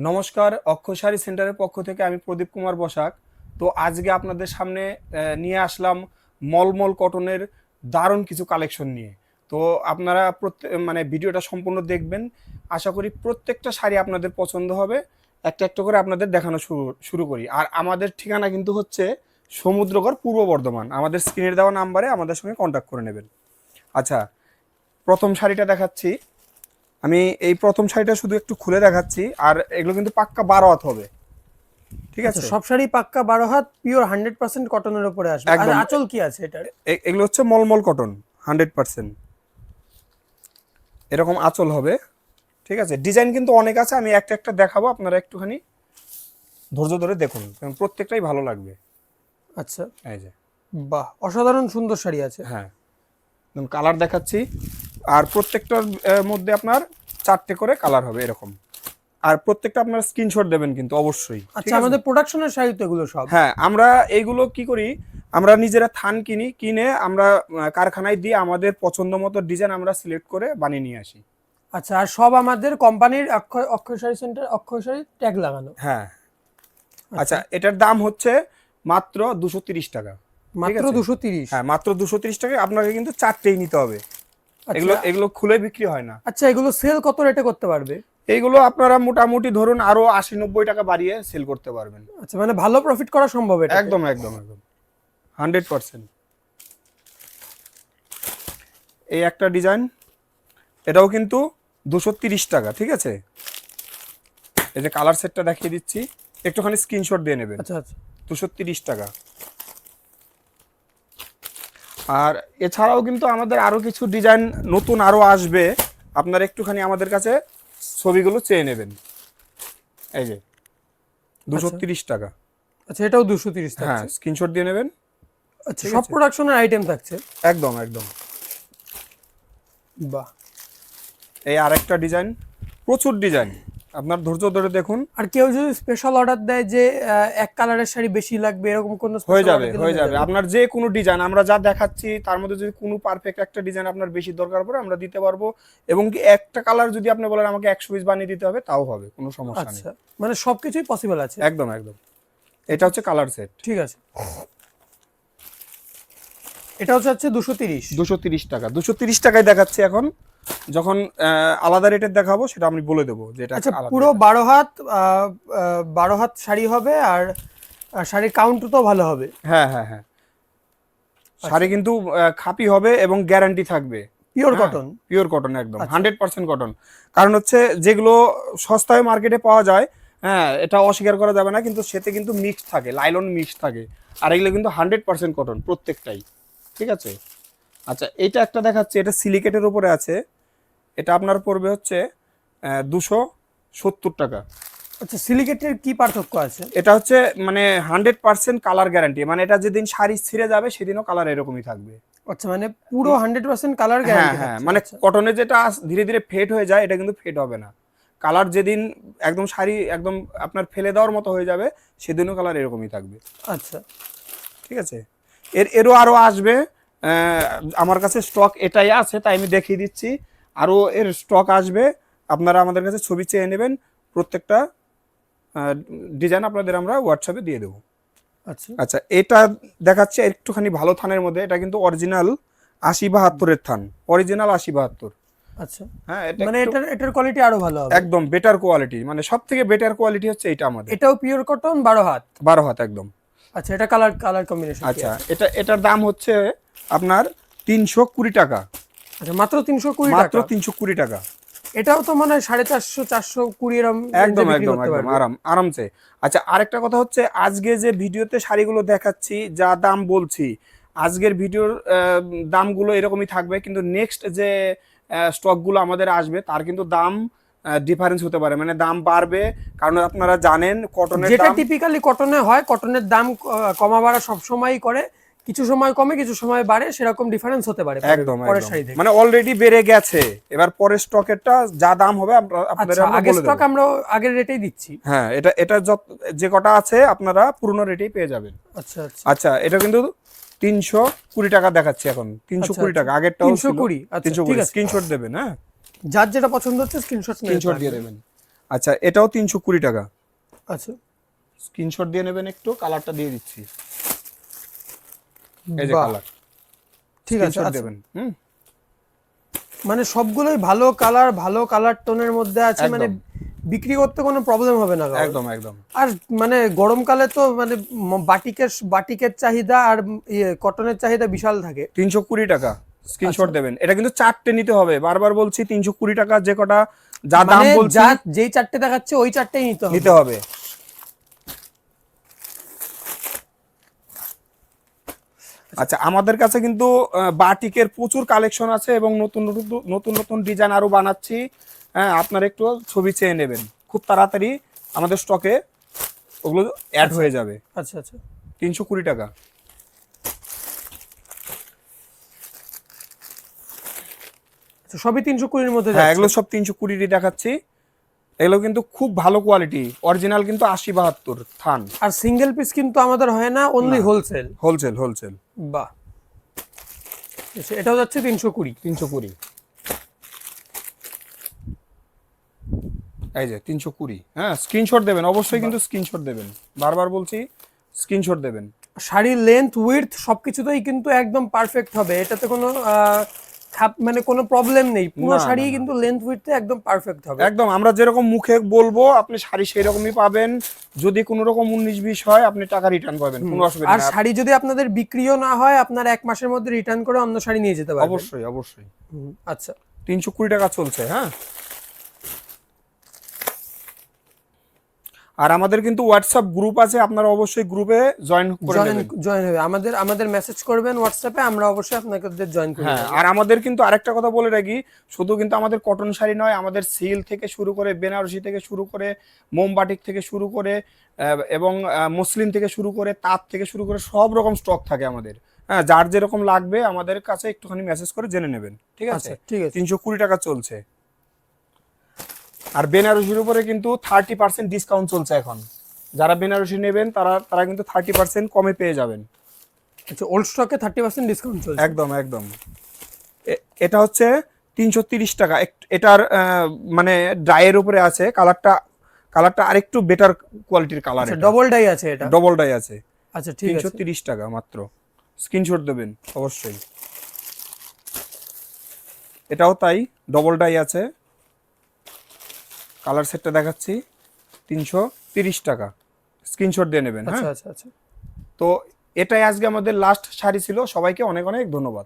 নমস্কার, অক্ষয় শাড়ি সেন্টারের পক্ষ থেকে আমি প্রদীপ কুমার বসাক। তো আজকে আপনাদের সামনে নিয়ে আসলাম মলমল কটনের দারুণ কিছু কালেকশন নিয়ে। তো আপনারা মানে ভিডিওটা সম্পূর্ণ দেখবেন। আশা করি প্রত্যেকটা শাড়ি আপনাদের পছন্দ হবে। একটা একটা করে আপনাদের দেখানো শুরু করি। আর আমাদের ঠিকানা কিন্তু হচ্ছে সমুদ্রগড়, পূর্ব বর্ধমান। আমাদের স্ক্রিনে দেওয়া নাম্বারে আমাদের সঙ্গে কন্ট্যাক্ট করে নেবেন। আচ্ছা, প্রথম শাড়িটা দেখাচ্ছি। আমি এই প্রথম শাড়িটা শুধু একটু খুলে দেখাচ্ছি। আর এগুলো কিন্তু পাক্কা 12 হাত হবে, ঠিক আচ্ছা, আছে? সব শাড়ি পাক্কা 12 হাত পিওর 100% কটনের উপরে আসবে। আর একদম। আঁচল কি আছে এটার? এগুলো হচ্ছে মলমল কটন 100%। এরকম আঁচল হবে, ঠিক আছে? ডিজাইন কিন্তু অনেক আছে, আমি একটা একটা দেখাবো, আপনারা একটুখানি ধৈর্য ধরে দেখুন, কারণ প্রত্যেকটাই ভালো লাগবে। আচ্ছা, এই যে, বাহ, অসাধারণ সুন্দর শাড়ি আছে। হ্যাঁ, কালার দেখাচ্ছি। আর প্রত্যেকটার মধ্যে আপনার 4টে করে কালার হবে এরকম। আর প্রত্যেকটা আপনার স্ক্রিনশট দেবেন কিন্তু অবশ্যই, ঠিক আচ্ছা, আছে? আমাদের প্রোডাকশনের শাড়ি তো এগুলো সব? হ্যাঁ, আমরা এইগুলো কি করি, আমরা নিজেরা থান কিনে আমরা কারখানায় দিয়ে আমাদের পছন্দ মতো ডিজাইন আমরা সিলেক্ট করে বানিয়ে নিয়ে আসি। আচ্ছা, আর সব আমাদের কোম্পানির অক্ষয় শাড়ি সেন্টার, অক্ষয় শাড়ি ট্যাগ লাগানো। হ্যাঁ। আচ্ছা, আচ্ছা, এটার দাম হচ্ছে মাত্র 230 টাকা। ঠিক মাত্র আছে? 230? হ্যাঁ, মাত্র 230 টাকায় আপনাকে কিন্তু 4টেই নিতে হবে। এগুলো আচ্ছা এগুলো খুলে বিক্রি হয় না। আচ্ছা, এগুলো সেল কত রেটে করতে পারবে? এইগুলো আপনারা মোটামুটি ধরুন আরো 80-90 টাকা বাড়িয়ে সেল করতে পারবেন। আচ্ছা, মানে ভালো প্রফিট করা সম্ভব এটা? একদম একদম একদম 100%। এই একটা ডিজাইন, এটাও কিন্তু 230 টাকা, ঠিক আছে? এই যে কালার সেটটা দেখিয়ে দিচ্ছি, একটুখানি স্ক্রিনশট দিয়ে নেবেন। আচ্ছা আচ্ছা, 230 টাকা। আর এছাড়াও কিন্তু আমাদের আরো কিছু ডিজাইন নতুন আরো আসবে, আপনারা একটুখানি আমাদের কাছে ছবিগুলো চেয়ে নেবেন। এই যে 230 টাকা। আচ্ছা, এটাও 230 হ্যাঁ, থাকছে? স্ক্রিনশট দিয়ে নেবেন। আচ্ছা, ঠিক সব আছে? প্রোডাকশনের আইটেম থাকছে? একদম একদম। বাহ। এই আরেকটা ডিজাইন, প্রচুর ডিজাইন, আপনার ধৈর্য ধরে দেখুন। আর কেউ যদি স্পেশাল অর্ডার দেয় যে এক কালারের শাড়ি বেশি লাগবে, এরকম কোনো হয়ে স্পেশাল যাবে অর্ডার দিলে হয়ে হয়ে যাবে যাবে? আপনার যে কোনো ডিজাইন আমরা যা দেখাচ্ছি তার মধ্যে যদি কোনো পারফেক্ট একটা ডিজাইন আপনার বেশি দরকার পড়ে আমরা দিতে পারবো। এবং কি একটা কালার যদি আপনি বলেন আমাকে 100 পিস বানিয়ে দিতে হবে, তাও হবে, কোনো সমস্যা নেই। আচ্ছা, মানে সবকিছুই পসিবল আছে? একদম একদম। এটা হচ্ছে কালার সেট। ঠিক আছে, এটা হচ্ছে 230? 230 টাকা, 230 টাকায় দেখাচ্ছি এখন। যখন আলাদা রেটের দেখাবো সেটা আমি বলে দেবো যে এটা আচ্ছা, আলাদা পুরো rate আছে। 12 হাত 12 হাত শাড়ি হবে, আর শাড়ির কাউন্ট তো ভালো হবে? হ্যাঁ হ্যাঁ হ্যাঁ, শাড়ি কিন্তু খাপি হবে এবং গ্যারান্টি থাকবে। Pure cotton? পিওর কটন, একদম আচ্ছা। 100% কটন। কারণ হচ্ছে যেগুলো সস্তায় মার্কেটে পাওয়া যায়, হ্যাঁ, এটা অস্বীকার করা যাবে না, কিন্তু সেতে কিন্তু মিক্স থাকে, লাইলন মিক্স থাকে। আর এগুলো কিন্তু 100% কটন প্রত্যেকটাই, ঠিক আছে? আচ্ছা, এটা একটা দেখাচ্ছে, এটা সিলিকেটের উপরে আছে। এটা আপনার পড়বে হচ্ছে 270 টাকা। আচ্ছা, সিলিকেটের কি পার্থক্য আছে? এটা হচ্ছে মানে 100% কালার গ্যারান্টি, মানে এটা যেদিন শাড়ি ছিঁড়ে যাবে সেদিনও কালার এরকমই থাকবে। আচ্ছা, মানে পুরো 100% কালার হ্যাঁ গ্যারান্টি হ্যাঁ, থাকছে? মানে আচ্ছা কটনে যেটা ধীরে ধীরে ফেড হয়ে যায়, এটা কিন্তু ফেড হবে না। কালার যেদিন একদম শাড়ি একদম আপনার ফেলে দেওয়ার মতো হয়ে যাবে সেদিনও কালার এরকমই থাকবে, আচ্ছা ঠিক আছে? এরও আরো আসবে। আমার কাছে স্টক এটাই আছে, তাই আমি দেখিয়ে দিচ্ছি। আরো এর স্টক আসবে, আপনারা আমাদের কাছে ছবি চেয়ে নেবেন। প্রত্যেকটা ডিজাইন আপনাদের আমরা হোয়াটসঅ্যাপে দিয়ে দেবো। আচ্ছা আচ্ছা, এটা দেখাচ্ছে একটুখানি ভালো থানের মধ্যে। এটা কিন্তু অরিজিনাল 80-72-এর থান, অরিজিনাল 80-72। আচ্ছা, হ্যাঁ, এটা মানে এটার কোয়ালিটি আরো ভালো হবে? একদম বেটার কোয়ালিটি, মানে সব থেকে বেটার কোয়ালিটি হচ্ছে এটা আমাদের। এটাও পিওর কটন 12 হাত? 12 হাত একদম। আচ্ছা, এটা কালার কালার কম্বিনেশন কি আচ্ছা, আছে? এটার দাম হচ্ছে আপনার 320 টাকা। আচ্ছা, মাত্র 320 মাত্র টাকা? 320 টাকা। এটাও তো মানে 450 420 এরকম একদম বিক্রি একদম করতে একদম পারবে? আরামসে। আচ্ছা, আরেকটা কথা হচ্ছে, আজকে যে ভিডিওতে শাড়িগুলো দেখাচ্ছি, যা দাম বলছি, আজকের ভিডিওর দামগুলো এরকমই থাকবে, কিন্তু নেক্সট যে স্টকগুলো আমাদের আসবে তার কিন্তু দাম ডিফারেন্স হতে পারে, মানে দাম বাড়বে। কারণ আপনারা জানেন কটনের যেটা দাম, টিপিক্যালি কটনে হয়, কটনের দাম কমা বাড়া সব সময়ই করে, কিছু সময় কমে কিছু সময় বাড়ে, সেরকম ডিফারেন্স হতে পারে একদম পরের একদম, শাড়ি থেকে। মানে অলরেডি বেড়ে গেছে। এবার পরের স্টকেরটা যা দাম হবে আপনাদের আচ্ছা, আমরা আগের বলে স্টক দেব। আমরা আগের রেটেই দিচ্ছি? হ্যাঁ, এটা যে কটা আছে আপনারা পুরনো রেটেই পেয়ে যাবেন। আচ্ছা আচ্ছা আচ্ছা, এটা কিন্তু 320 টাকা দেখাচ্ছি এখন, 320 টাকা। আগেরটাও ছিল 320। আচ্ছা, ঠিক 320। আছে, স্ক্রিনশট দেবেন, হ্যাঁ, যার যেটা পছন্দ হচ্ছে স্ক্রিনশট স্ক্রিনশট দিয়ে দেবেন। আচ্ছা এটাও 320 টাকা। আচ্ছা স্ক্রিনশট দিয়ে নেবেন, একটু কালারটা দিয়ে দিচ্ছি, এই যে বাহ, কালার, ঠিক আছে। স্ক্রিনশট আচ্ছা, দেবেন। মানে সবগুলোই ভালো কালার টোনের মধ্যে আছে, মানে একদম। বিক্রি করতে কোনো প্রবলেম হবে না কারোর। একদম একদম। আর মানে গরমকালে তো মানে বাটিকের চাহিদা আর কটনের চাহিদা বিশাল থাকে। 320 টাকা, স্ক্রিনশট আচ্ছা। দেবেন। এটা কিন্তু 4টে নিতে হবে, বারবার বলছি 320 টাকা, যে কটা যা দাম মানে বলছি যেই চারটে দেখাচ্ছে ওই চারটেই নিতে হবে। নিতে হবে। আচ্ছা আমাদের কাছে কিন্তু বাটিকের প্রচুর কালেকশন আছে এবং নতুন নতুন নতুন ডিজাইন আরো বানাচ্ছি। হ্যাঁ, আপনারা একটু ছবি চেয়ে নেবেন, খুব তাড়াতাড়ি আমাদের স্টকে ওগুলো অ্যাড হয়ে যাবে। আচ্ছা আচ্ছা 320 টাকা। আচ্ছা, সবই 320-র মধ্যে হ্যাঁ, যাচ্ছে। এগুলো সব 320 দেখাচ্ছি। এগুলো কিন্তু খুব ভালো কোয়ালিটি, অরিজিনাল কিন্তু 80-72 থান। আর সিঙ্গেল পিস কিন্তু আমাদের হয় না, অনলি না। হোলসেল। Wholesale wholesale. বাহ, আচ্ছা, এটাও যাচ্ছে 320। 320, এই যে 320। হ্যাঁ, স্ক্রিনশট দেবেন অবশ্যই, কিন্তু স্ক্রিনশট দেবেন, বারবার বলছি স্ক্রিনশট দেবেন। শাড়ির লেন্থ উইডথ সবকিছুতেই কিন্তু একদম পারফেক্ট হবে, এটাতে কোনো মানে কোনো প্রবলেম নেই। পুরো না, শাড়ি না, না। কিন্তু লেন্থ উইডথে একদম পারফেক্ট হবে। একদম, আমরা যেরকম মুখে বলবো আপনি শাড়ি সেই রকমই পাবেন। যদি কোনো রকম 19-20 হয় আপনি টাকা রিটার্ন পাবেন, কোনো অসুবিধা আর নেই। শাড়ি যদি আপনাদের বিক্রিও না হয়, আপনার 1 মাসের মধ্যে রিটার্ন করে অন্য শাড়ি নিয়ে যেতে পারবেন। অবশ্যই অবশ্যই। আচ্ছা 320 টাকা চলছে। হ্যাঁ, আর আমাদের কিন্তু হোয়াটসঅ্যাপ গ্রুপ আছে, আপনারা অবশ্যই গ্রুপে জয়েন করে নেবেন। জয়েন হবে, আমাদের মেসেজ করবেন হোয়াটসঅ্যাপে, আমরা অবশ্যই আপনাদের জয়েন করে হ্যাঁ, নেব। আর আমাদের কিন্তু আরেকটা কথা বলে রাখি, শুধু কিন্তু আমাদের কটন শাড়ি নয়, আমাদের সিল্ক থেকে শুরু করে, বেনারসি থেকে শুরু করে, মোমবাটিক থেকে শুরু করে, এবং মুসলিম থেকে শুরু করে, তাঁত থেকে শুরু করে সব রকম স্টক থাকে আমাদের। হ্যাঁ, যার যেরকম লাগবে আমাদের কাছে একটুখানি মেসেজ করে জেনে নেবেন, ঠিক আছে? আচ্ছা ঠিক আছে। 320 টাকা চলছে। আর বেনারসির উপরে কিন্তু 30% ডিসকাউন্ট চলছে এখন। যারা বেনারসি নেবেন তারা তারা কিন্তু 30% কমে পেয়ে যাবেন। আচ্ছা, ওল্ড স্টকে 30% ডিসকাউন্ট চলছে। একদম একদম। এটা হচ্ছে 330 টাকা। এটার মানে ড্রাইয়ের উপরে আছে, কালারটা আরেকটু বেটার কোয়ালিটির কালার। আচ্ছা, ডবল ডাই আছে এটা। ডবল ডাই আছে। আচ্ছা ঠিক আছে। 330 টাকা মাত্র, স্ক্রিনশট দেবেন অবশ্যই। এটাও তাই, ডবল ডাই আছে। কালার সেটটা দেখাচ্ছি, 330 টাকা, স্ক্রিনশট দিয়ে নেবেন। আচ্ছা হ্যাঁ, আচ্ছা আচ্ছা। তো এটাই আজকে আমাদের লাস্ট শাড়ি ছিল। সবাইকে অনেক অনেক ধন্যবাদ।